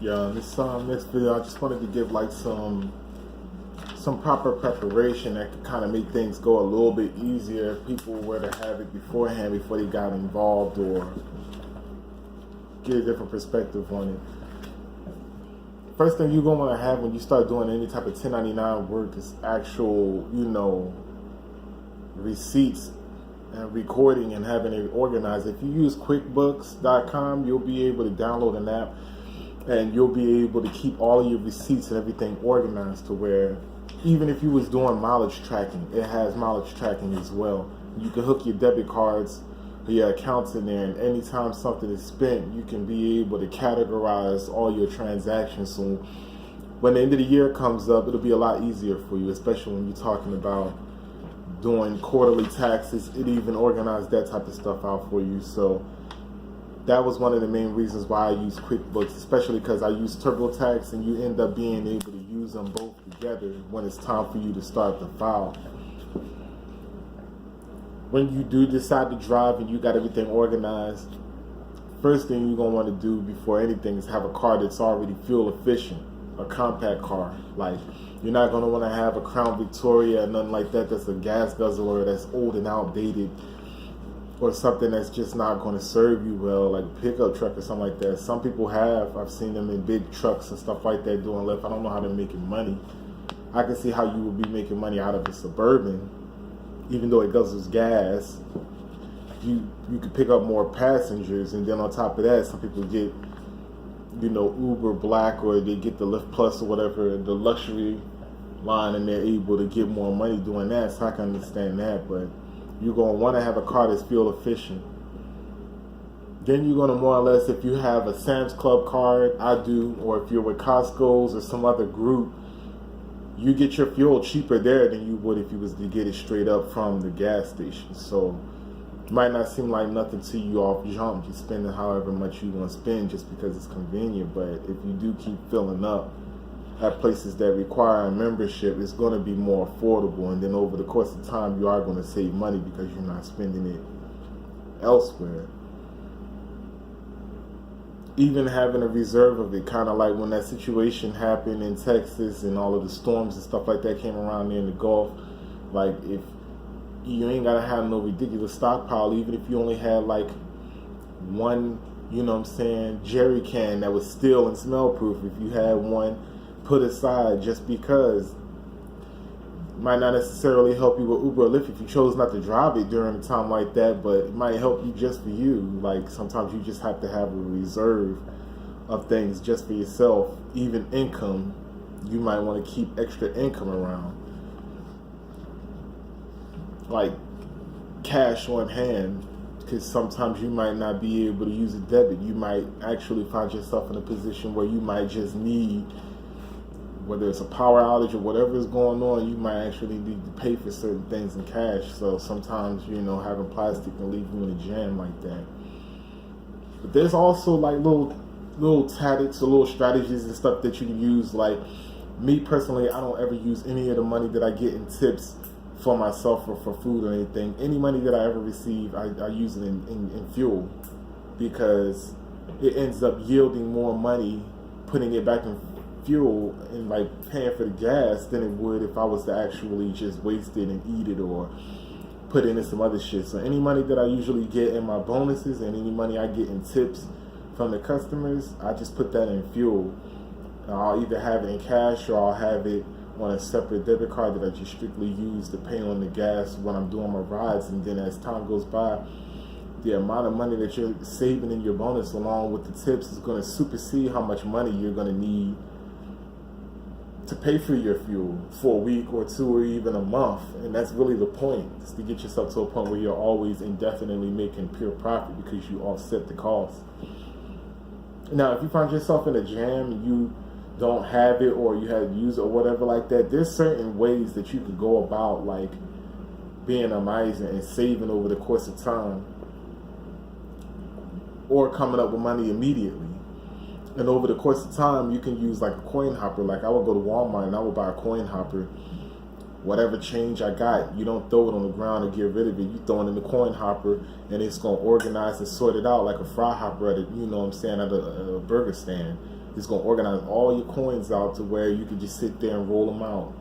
Yeah, this next video, I just wanted to give like some proper preparation that could kind of make things go a little bit easier if people were to have it beforehand before they got involved, or get a different perspective on it. First thing you're gonna want to have when you start doing any type of 1099 work is actual, receipts and recording and having it organized. If you use QuickBooks.com, you'll be able to download an app and you'll be able to keep all of your receipts and everything organized to where even if you was doing mileage tracking, it has mileage tracking as well. You can hook your debit cards or your accounts in there, and anytime something is spent, you can be able to categorize all your transactions. So when the end of the year comes up, it'll be a lot easier for you, especially when you're talking about doing quarterly taxes. It even organized that type of stuff out for you. So that was one of the main reasons why I use QuickBooks, especially because I use TurboTax, and you end up being able to use them both together when it's time for you to start the file. When you do decide to drive and you got everything organized, first thing you're going to want to do before anything is have a car that's already fuel efficient, a compact car. Like, you're not going to want to have a Crown Victoria or nothing like that that's a gas guzzler, that's old and outdated, or something that's just not going to serve you well, like a pickup truck or something like that. Some people I've seen them in big trucks and stuff like that doing Lyft. I don't know how they're making money. I can see how you would be making money out of a Suburban, even though it guzzles gas. You could pick up more passengers, and then on top of that, some people get, Uber Black, or they get the Lyft Plus or whatever, the luxury line, and they're able to get more money doing that. So I can understand that, but you're going to want to have a car that's fuel efficient. Then you're going to more or less, if you have a Sam's Club card, I do, or if you're with Costco's or some other group, you get your fuel cheaper there than you would if you was to get it straight up from the gas station. So it might not seem like nothing to you off jump. You're spending however much you want to spend just because it's convenient. But if you do keep filling up at places that require a membership, it's going to be more affordable. And then over the course of time, you are going to save money because you're not spending it elsewhere. Even having a reserve of it, kind of like when that situation happened in Texas and all of the storms and stuff like that came around there in the Gulf. Like, if you ain't gotta have no ridiculous stockpile, even if you only had like one, jerry can that was still and smell proof. If you had one put aside just because, might not necessarily help you with Uber or Lyft if you chose not to drive it during a time like that, but it might help you just for you. Like, sometimes you just have to have a reserve of things just for yourself. Even income, you might want to keep extra income around, like cash on hand, because sometimes you might not be able to use a debit. You might actually find yourself in a position where you might just need, whether it's a power outage or whatever is going on, you might actually need to pay for certain things in cash. So sometimes, having plastic can leave you in a jam like that. But there's also like little tactics or little strategies and stuff that you can use. Like, me personally, I don't ever use any of the money that I get in tips for myself or for food or anything. Any money that I ever receive, I use it in fuel, because it ends up yielding more money putting it back in fuel and like paying for the gas than it would if I was to actually just waste it and eat it or put it into some other shit. So any money that I usually get in my bonuses and any money I get in tips from the customers, I just put that in fuel. I'll either have it in cash or I'll have it on a separate debit card that I just strictly use to pay on the gas when I'm doing my rides. And then as time goes by, the amount of money that you're saving in your bonus along with the tips is going to supersede how much money you're going to need to pay for your fuel for a week or two or even a month. And that's really the point, is to get yourself to a point where you're always indefinitely making pure profit because you offset the cost. Now, if you find yourself in a jam and you don't have it, or you had to use it or whatever like that, there's certain ways that you could go about like being a miser and saving over the course of time, or coming up with money immediately. And over the course of time, you can use like a coin hopper. Like, I would go to Walmart and I would buy a coin hopper. Whatever change I got, you don't throw it on the ground or get rid of it. You throw it in the coin hopper, and it's going to organize and sort it out like a fry hopper at a, at a burger stand. It's going to organize all your coins out to where you can just sit there and roll them out.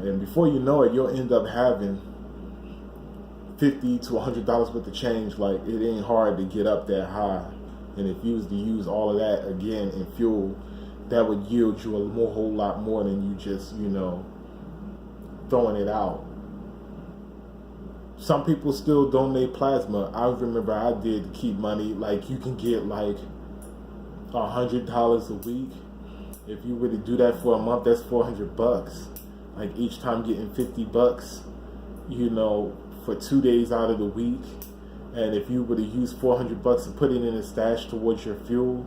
And before you know it, you'll end up having $50 to $100 worth of change. Like, it ain't hard to get up that high. And if you was to use all of that again in fuel, that would yield you a whole lot more than you just, throwing it out. Some people still donate plasma. I remember I did to keep money. Like, you can get like $100 a week. If you were to do that for a month, that's $400. Like, each time getting $50, for 2 days out of the week. And if you were to use $400 and put it in a stash towards your fuel,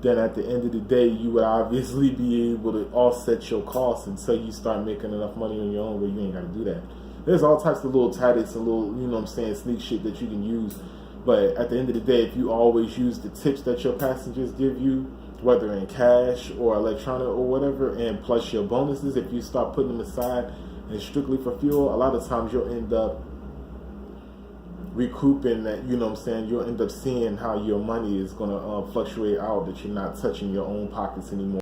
then at the end of the day, you would obviously be able to offset your costs until you start making enough money on your own where you ain't got to do that. There's all types of little tactics and little, sneak shit that you can use. But at the end of the day, if you always use the tips that your passengers give you, whether in cash or electronic or whatever, and plus your bonuses, if you start putting them aside and strictly for fuel, a lot of times you'll end up recouping that, you'll end up seeing how your money is going to fluctuate out, that you're not touching your own pockets anymore.